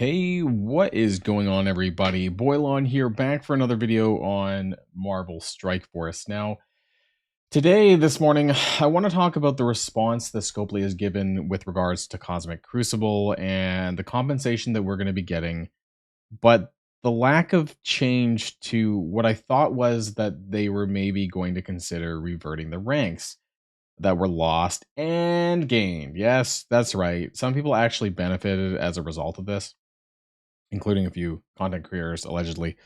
Hey, what is going on, everybody? Boilon here, back for another video on Marvel Strike Force. Now, this morning, I want to talk about the response that Scopely has given with regards to Cosmic Crucible and the compensation that we're going to be getting, but the lack of change to what I thought was that they were maybe going to consider reverting the ranks that were lost and gained. Yes, that's right. Some people actually benefited as a result of this, including a few content creators, allegedly.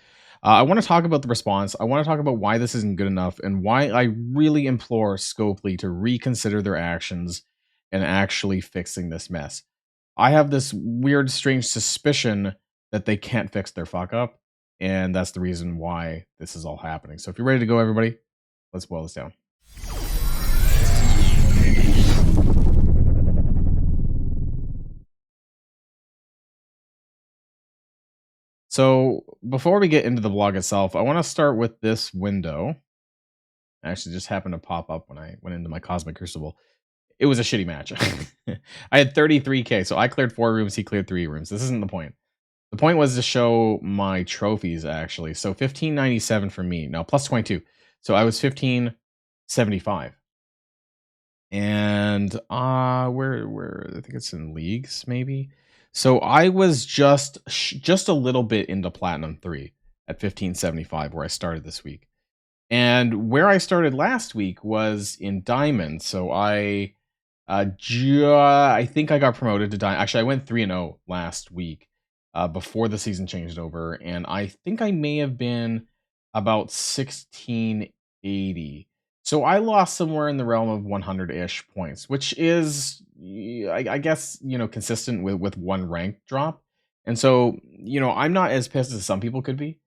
I want to talk about the response. I want to talk about why this isn't good enough and why I really implore Scopely to reconsider their actions and actually fixing this mess. I have this weird, strange suspicion that they can't fix their fuck up, and that's the reason why this is all happening. So if you're ready to go, everybody, let's boil this down. So before we get into the vlog itself, I want to start with this window. Actually just happened to pop up when I went into my Cosmic Crucible. It was a shitty match. I had 33k, so I cleared 4 rooms, he cleared 3 rooms. This isn't the point. The point was to show my trophies, actually. So 1597 for me. Now, plus 22. So I was 1575. And where I think it's in leagues, maybe. So I was just a little bit into Platinum 3 at 1575, where I started this week. And where I started last week was in Diamond. So I think I got promoted to Diamond. Actually, I went 3-0 last week before the season changed over. And I think I may have been about 1680. So I lost somewhere in the realm of 100-ish points, which is, I guess, consistent with one rank drop. And so, I'm not as pissed as some people could be.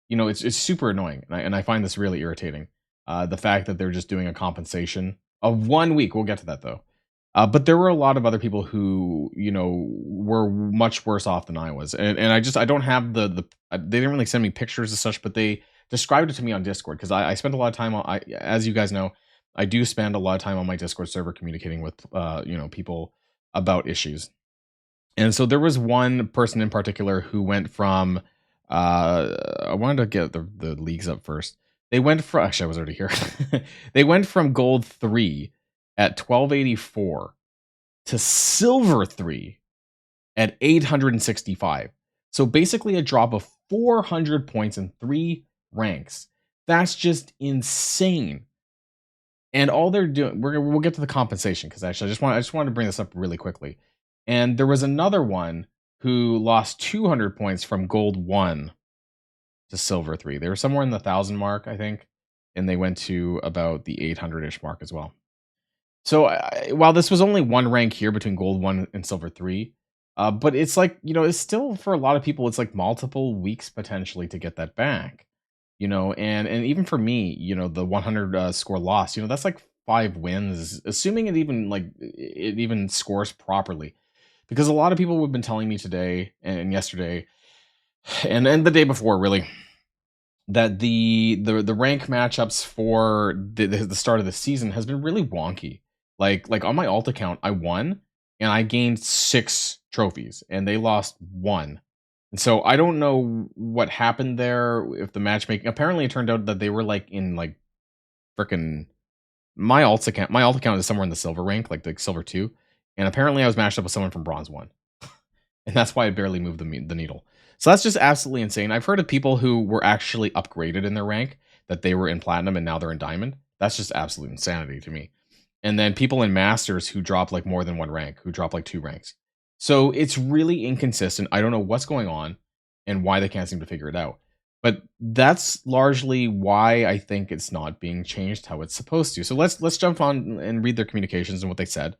It's super annoying, and I find this really irritating. The fact that they're just doing a compensation of 1 week. We'll get to that, though. But there were a lot of other people who, were much worse off than I was. And I don't have they didn't really send me pictures as such, but they described it to me on Discord, because I spent a lot of time on, as you guys know, I do spend a lot of time on my Discord server communicating with, people about issues. And so there was one person in particular who went from, I wanted to get the leagues up first. They went from, actually I was already here. They went from gold 3 at 1284 to silver 3 at 865. So basically a drop of 400 points in 3 ranks. That's just insane. And all they're doing, we'll get to the compensation, because actually I just wanted to bring this up really quickly. And there was another one who lost 200 points from gold 1 to silver 3. They were somewhere in the 1,000 mark, I think, and they went to about the 800-ish mark as well. So while this was only one rank here between gold 1 and silver 3, but it's like, it's still, for a lot of people, it's like multiple weeks potentially to get that back. And even for me, the 100 score loss, that's like 5 wins, assuming it even scores properly. Because a lot of people have been telling me today and yesterday and the day before, really, that the rank matchups for the start of the season has been really wonky. Like on my alt account, I won and I gained 6 trophies, and they lost 1. And so I don't know what happened there. If the matchmaking, apparently it turned out that they were in freaking my alt account. My alt account is somewhere in the silver rank, like the silver 2, and apparently I was matched up with someone from bronze 1, and that's why I barely moved the needle. So that's just absolutely insane. I've heard of people who were actually upgraded in their rank, that they were in platinum and now they're in diamond. That's just absolute insanity to me. And then people in masters who drop more than 1 rank, who drop 2 ranks. So it's really inconsistent. I don't know what's going on and why they can't seem to figure it out. But that's largely why I think it's not being changed how it's supposed to. So let's jump on and read their communications and what they said.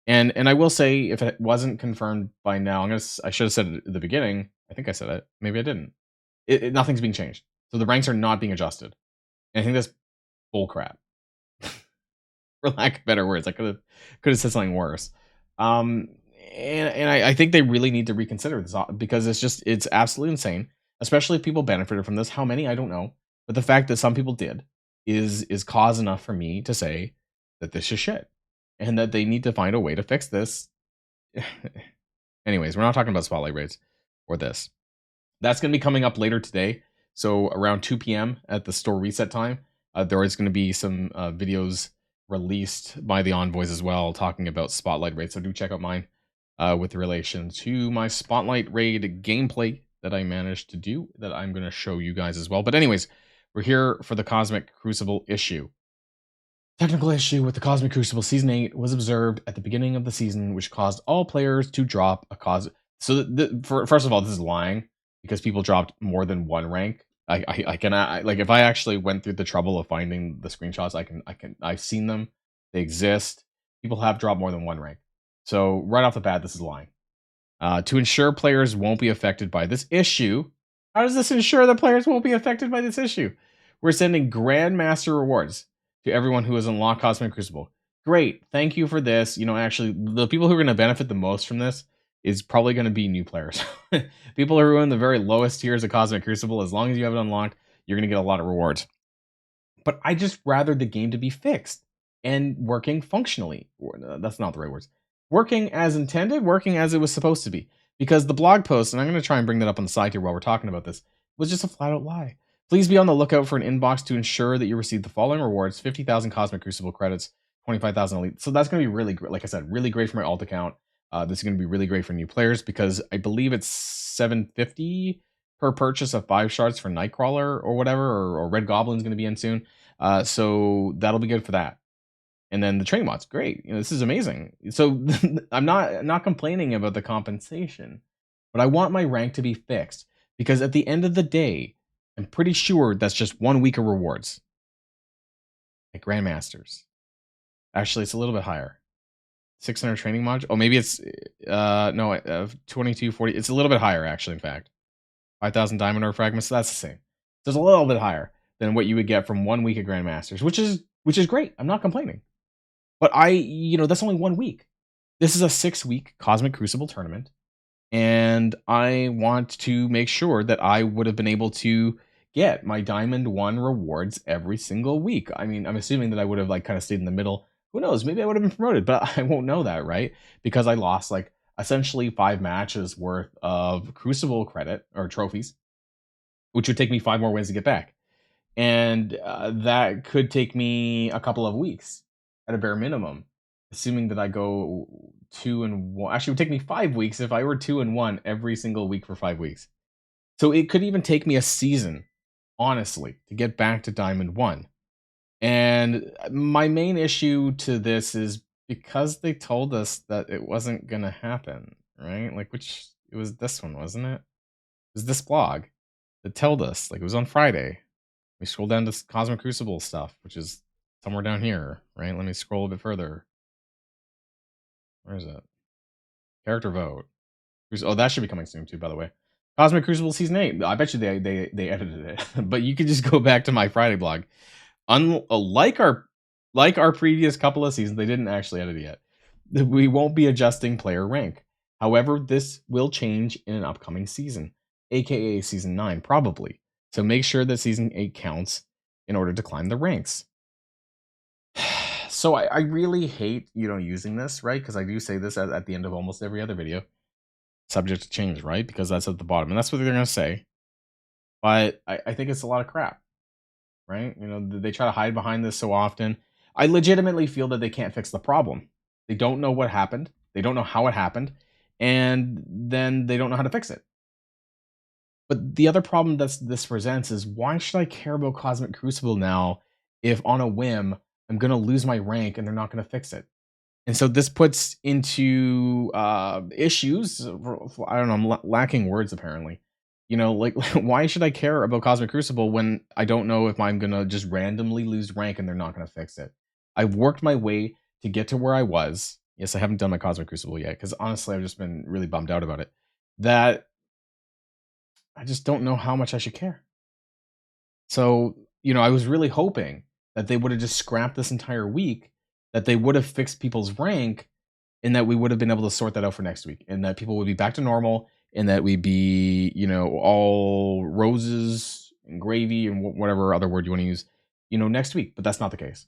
And I will say, if it wasn't confirmed by now, I should have said it at the beginning. I think I said it. Maybe I didn't. Nothing's being changed. So the ranks are not being adjusted. And I think that's bullcrap. For lack of better words, I could have said something worse. And I think they really need to reconsider this, because it's absolutely insane. Especially if people benefited from this. How many, I don't know. But the fact that some people did is cause enough for me to say that this is shit, and that they need to find a way to fix this. Anyways, we're not talking about spotlight raids for this. That's going to be coming up later today. So around 2 p.m. at the store reset time, there is going to be some videos released by the envoys as well, talking about Spotlight Raid. So do check out mine with relation to my Spotlight Raid gameplay that I managed to do, that I'm going to show you guys as well. But anyways, we're here for the Cosmic Crucible issue. Technical issue with the Cosmic Crucible Season 8 was observed at the beginning of the season, which caused all players to drop a So first of all, this is lying, because people dropped more than one rank. Like, if I actually went through the trouble of finding the screenshots, I've seen them. They exist. People have dropped more than one rank. So right off the bat, this is lying. To ensure players won't be affected by this issue. How does this ensure that players won't be affected by this issue? We're sending Grandmaster rewards to everyone who has unlocked Cosmic Crucible. Great, thank you for this. You know, actually, the people who are going to benefit the most from this is probably going to be new players. People who are in the very lowest tiers of Cosmic Crucible, as long as you have it unlocked, you're going to get a lot of rewards. But I just rather the game to be fixed and working functionally. That's not the right words. Working as intended, working as it was supposed to be. Because the blog post, and I'm going to try and bring that up on the side here while we're talking about this, was just a flat out lie. Please be on the lookout for an inbox to ensure that you receive the following rewards: 50,000 Cosmic Crucible credits, 25,000 Elite. So that's going to be really great. Like I said, really great for my alt account. This is going to be really great for new players, because I believe it's 750 per purchase of 5 shards for Nightcrawler or whatever, or Red Goblin's going to be in soon. So that'll be good for that. And then the training mods, great. You know, this is amazing. So I'm not complaining about the compensation, but I want my rank to be fixed, because at the end of the day, I'm pretty sure that's just 1 week of rewards. Like Grandmasters. Actually, it's a little bit higher. 600 training module. Oh, maybe it's 2240. It's a little bit higher, actually. In fact, 5,000 diamond ore fragments. So that's the same. So it's a little bit higher than what you would get from 1 week of Grandmasters, which is great. I'm not complaining. But that's only 1 week. This is a 6-week Cosmic Crucible tournament, and I want to make sure that I would have been able to get my Diamond 1 rewards every single week. I mean, I'm assuming that I would have kind of stayed in the middle. Who knows? Maybe I would have been promoted, but I won't know that, right? Because I lost essentially 5 matches worth of Crucible credit or trophies, which would take me 5 more wins to get back. And that could take me a couple of weeks at a bare minimum, assuming that I go 2-1. Actually, it would take me 5 weeks if I were 2-1 every single week for 5 weeks. So it could even take me a season, honestly, to get back to Diamond 1. And my main issue to this is because they told us that it wasn't going to happen, right? It was this one, wasn't it? It was this blog that told us, it was on Friday. We scroll down to Cosmic Crucible stuff, which is somewhere down here, right? Let me scroll a bit further. Where is it? Character vote. Oh, that should be coming soon too, by the way. Cosmic Crucible Season 8. I bet you they edited it. But you can just go back to my Friday blog. Like our previous couple of seasons, they didn't actually edit it yet. We won't be adjusting player rank. However, this will change in an upcoming season, aka Season 9, probably. So make sure that Season 8 counts in order to climb the ranks. So I really hate, using this, right? Because I do say this at the end of almost every other video. Subject to change, right? Because that's at the bottom. And that's what they're going to say. But I think it's a lot of crap, right? They try to hide behind this so often. I legitimately feel that they can't fix the problem. They don't know what happened. They don't know how it happened. And then they don't know how to fix it. But the other problem that this presents is, why should I care about Cosmic Crucible now if on a whim I'm going to lose my rank and they're not going to fix it? And so this puts into issues. I don't know, I'm lacking words apparently. Why should I care about Cosmic Crucible when I don't know if I'm going to just randomly lose rank and they're not going to fix it? I've worked my way to get to where I was. Yes, I haven't done my Cosmic Crucible yet, because honestly, I've just been really bummed out about it. That I just don't know how much I should care. So, I was really hoping that they would have just scrapped this entire week, that they would have fixed people's rank, and that we would have been able to sort that out for next week, and that people would be back to normal, and that we'd be, all roses and gravy and whatever other word you want to use, next week. But that's not the case.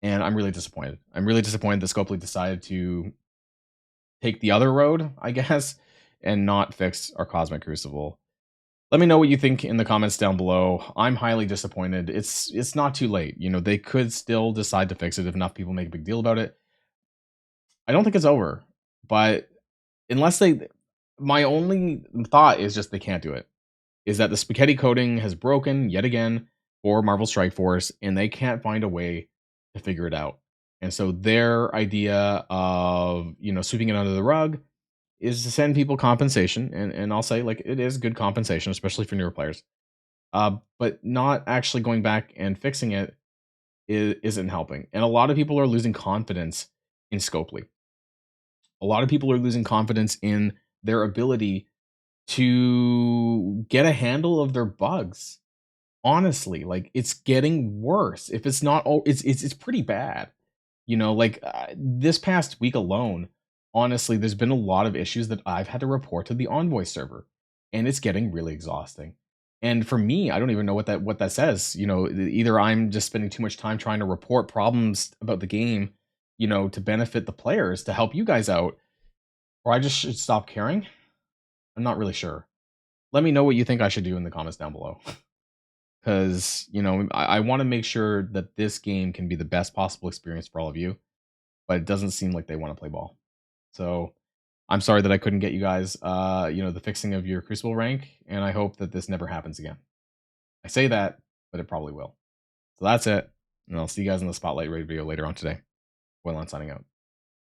And I'm really disappointed. I'm really disappointed that Scopely decided to take the other road, I guess, and not fix our Cosmic Crucible. Let me know what you think in the comments down below. I'm highly disappointed. It's not too late. You know, they could still decide to fix it if enough people make a big deal about it. I don't think it's over, but unless they my only thought is just they can't do it. Is that the spaghetti coating has broken yet again for Marvel Strike Force, and they can't find a way to figure it out. And so their idea of, sweeping it under the rug is to send people compensation, and I'll say, like, it is good compensation, especially for newer players. But not actually going back and fixing it isn't helping. And a lot of people are losing confidence in Scopely. A lot of people are losing confidence in their ability to get a handle of their bugs. Honestly, like, it's getting worse. If it's not, oh, it's pretty bad. Like, this past week alone, honestly, there's been a lot of issues that I've had to report to the Envoy server, and it's getting really exhausting. And for me, I don't even know what that says. Either I'm just spending too much time trying to report problems about the game, to benefit the players, to help you guys out, or I just should stop caring. I'm not really sure. Let me know what you think I should do in the comments down below. Because, I want to make sure that this game can be the best possible experience for all of you, but it doesn't seem like they want to play ball. So I'm sorry that I couldn't get you guys, the fixing of your Crucible rank, and I hope that this never happens again. I say that, but it probably will. So that's it, and I'll see you guys in the Spotlight Raid video later on today. Boilon signing out.